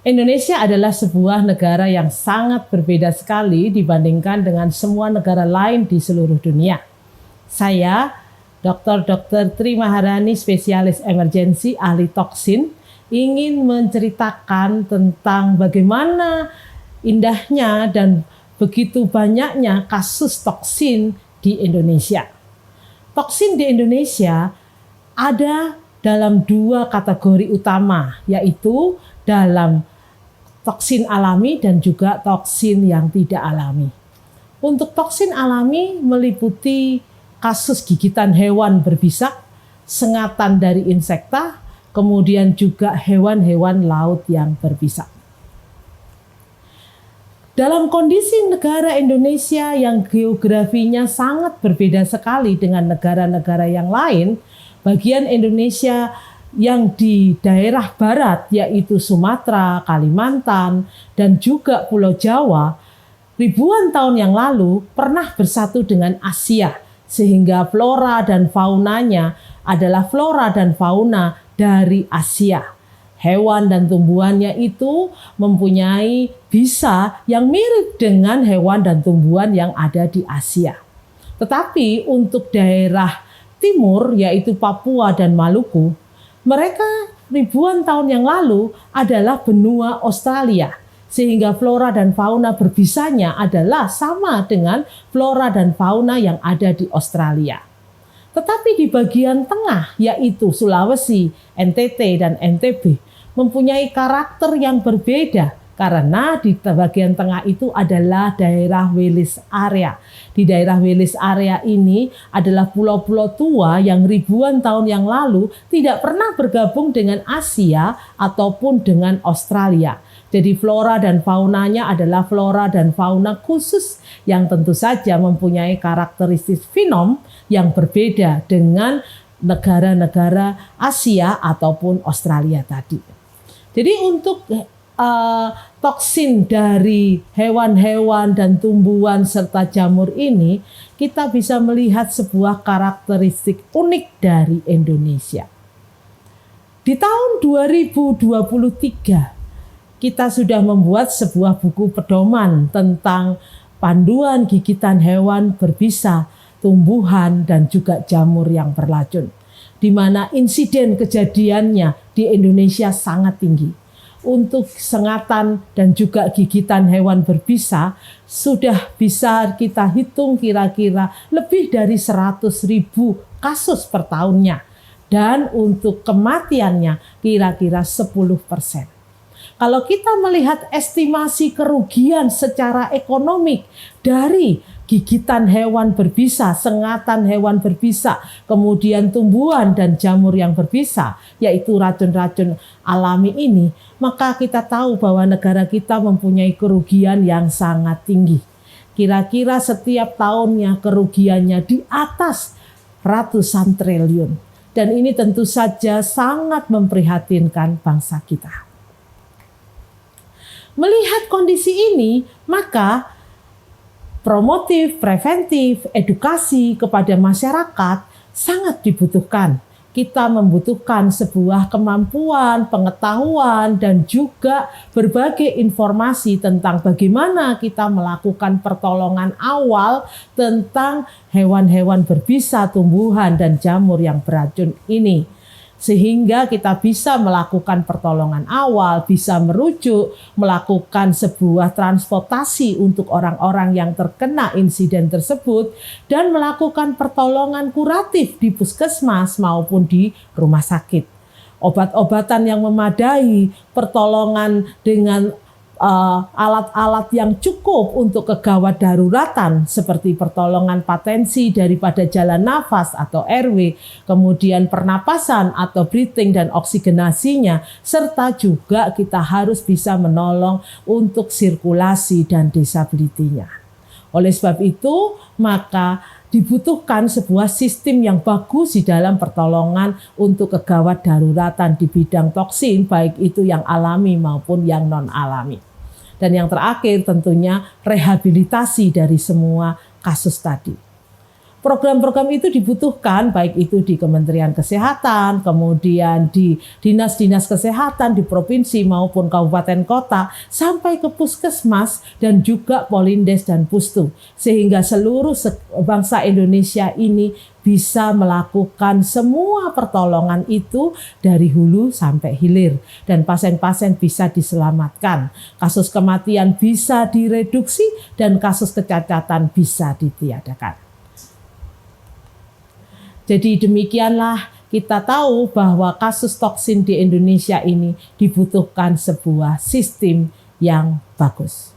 Indonesia adalah sebuah negara yang sangat berbeda sekali dibandingkan dengan semua negara lain di seluruh dunia. Saya, Dr. Tri Maharani, spesialis emergensi ahli toksin, ingin menceritakan tentang bagaimana indahnya dan begitu banyaknya kasus toksin di Indonesia. Toksin di Indonesia ada dalam dua kategori utama, yaitu dalam toksin alami dan juga toksin yang tidak alami. Untuk toksin alami meliputi kasus gigitan hewan berbisa, sengatan dari insekta, kemudian juga hewan-hewan laut yang berbisa. Dalam kondisi negara Indonesia yang geografinya sangat berbeda sekali dengan negara-negara yang lain, bagian Indonesia yang di daerah barat yaitu Sumatera, Kalimantan, dan juga Pulau Jawa ribuan tahun yang lalu pernah bersatu dengan Asia, sehingga flora dan faunanya adalah flora dan fauna dari Asia. Hewan dan tumbuhannya itu mempunyai bisa yang mirip dengan hewan dan tumbuhan yang ada di Asia. Tetapi untuk daerah timur yaitu Papua dan Maluku, mereka ribuan tahun yang lalu adalah benua Australia, sehingga flora dan fauna berbisanya adalah sama dengan flora dan fauna yang ada di Australia. Tetapi di bagian tengah yaitu Sulawesi, NTT, dan NTB mempunyai karakter yang berbeda karena di bagian tengah itu adalah daerah Willis Area. Di daerah Willis Area ini adalah pulau-pulau tua yang ribuan tahun yang lalu tidak pernah bergabung dengan Asia ataupun dengan Australia. Jadi flora dan faunanya adalah flora dan fauna khusus yang tentu saja mempunyai karakteristik fenom yang berbeda dengan negara-negara Asia ataupun Australia tadi. Jadi untuk toksin dari hewan-hewan dan tumbuhan serta jamur ini, kita bisa melihat sebuah karakteristik unik dari Indonesia. Di tahun 2023, kita sudah membuat sebuah buku pedoman tentang panduan gigitan hewan berbisa, tumbuhan, dan juga jamur yang beracun, di mana insiden kejadiannya di Indonesia sangat tinggi. Untuk sengatan dan juga gigitan hewan berbisa sudah bisa kita hitung kira-kira lebih dari 100.000 kasus per tahunnya. Dan untuk kematiannya kira-kira 10%. Kalau kita melihat estimasi kerugian secara ekonomi dari gigitan hewan berbisa, sengatan hewan berbisa, kemudian tumbuhan dan jamur yang berbisa, yaitu racun-racun alami ini, maka kita tahu bahwa negara kita mempunyai kerugian yang sangat tinggi. Kira-kira setiap tahunnya kerugiannya di atas ratusan triliun. Dan ini tentu saja sangat memprihatinkan bangsa kita. Melihat kondisi ini, maka promotif, preventif, edukasi kepada masyarakat sangat dibutuhkan. Kita membutuhkan sebuah kemampuan, pengetahuan, dan juga berbagai informasi tentang bagaimana kita melakukan pertolongan awal tentang hewan-hewan berbisa, tumbuhan, dan jamur yang beracun ini. Sehingga kita bisa melakukan pertolongan awal, bisa merujuk, melakukan sebuah transportasi untuk orang-orang yang terkena insiden tersebut, dan melakukan pertolongan kuratif di puskesmas maupun di rumah sakit. Obat-obatan yang memadai, pertolongan dengan alat-alat yang cukup untuk kegawat daruratan seperti pertolongan patensi daripada jalan nafas atau airway, kemudian pernapasan atau breathing dan oksigenasinya, serta juga kita harus bisa menolong untuk sirkulasi dan disabilitinya. Oleh sebab itu, maka dibutuhkan sebuah sistem yang bagus di dalam pertolongan untuk kegawat daruratan di bidang toksin, baik itu yang alami maupun yang non-alami. Dan yang terakhir tentunya rehabilitasi dari semua kasus tadi. program-program itu dibutuhkan, baik itu di Kementerian Kesehatan, kemudian di dinas-dinas kesehatan di provinsi maupun kabupaten kota, sampai ke puskesmas dan juga Polindes dan Pustu, sehingga seluruh bangsa Indonesia ini bisa melakukan semua pertolongan itu dari hulu sampai hilir, dan pasien-pasien bisa diselamatkan, kasus kematian bisa direduksi, dan kasus kecacatan bisa ditiadakan. Jadi demikianlah kita tahu bahwa kasus toksin di Indonesia ini dibutuhkan sebuah sistem yang bagus.